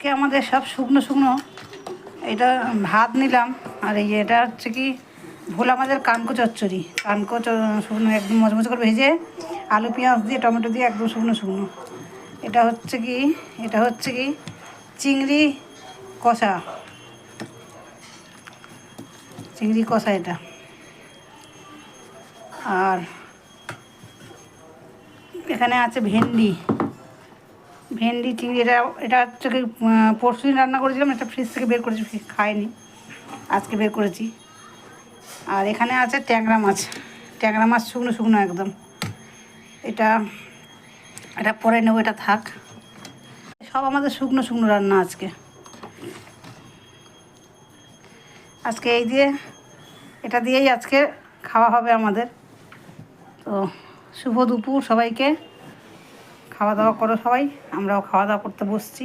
আজকে আমাদের সব শুকনো শুকনো। এটা ভাত নিলাম, আর এই এটা হচ্ছে কি ভোলা মাছের কানকো চচ্চড়ি। কানকো শুকনো একদম মজমজ করে ভেজে আলু পেঁয়াজ দিয়ে টমেটো দিয়ে একদম শুকনো শুকনো। এটা হচ্ছে কি চিংড়ি কষা, চিংড়ি কষা এটা। আর এখানে আছে ভেন্ডি চিংড়ি। এটা হচ্ছে কি পরশু দিন রান্না করেছিলাম, এটা ফ্রিজ থেকে বের করেছি, খাইনি, আজকে বের করেছি। আর এখানে আছে ট্যাংরা মাছ শুকনো শুকনো একদম। এটা পরে নেবো, এটা থাক। সব আমাদের শুকনো শুকনো রান্না আজকে এই দিয়ে, এটা দিয়েই আজকে খাওয়া হবে আমাদের। তো শুভ দুপুর সবাইকে, খাওয়া দাওয়া করো সবাই, আমরাও খাওয়া দাওয়া করতে বসছি।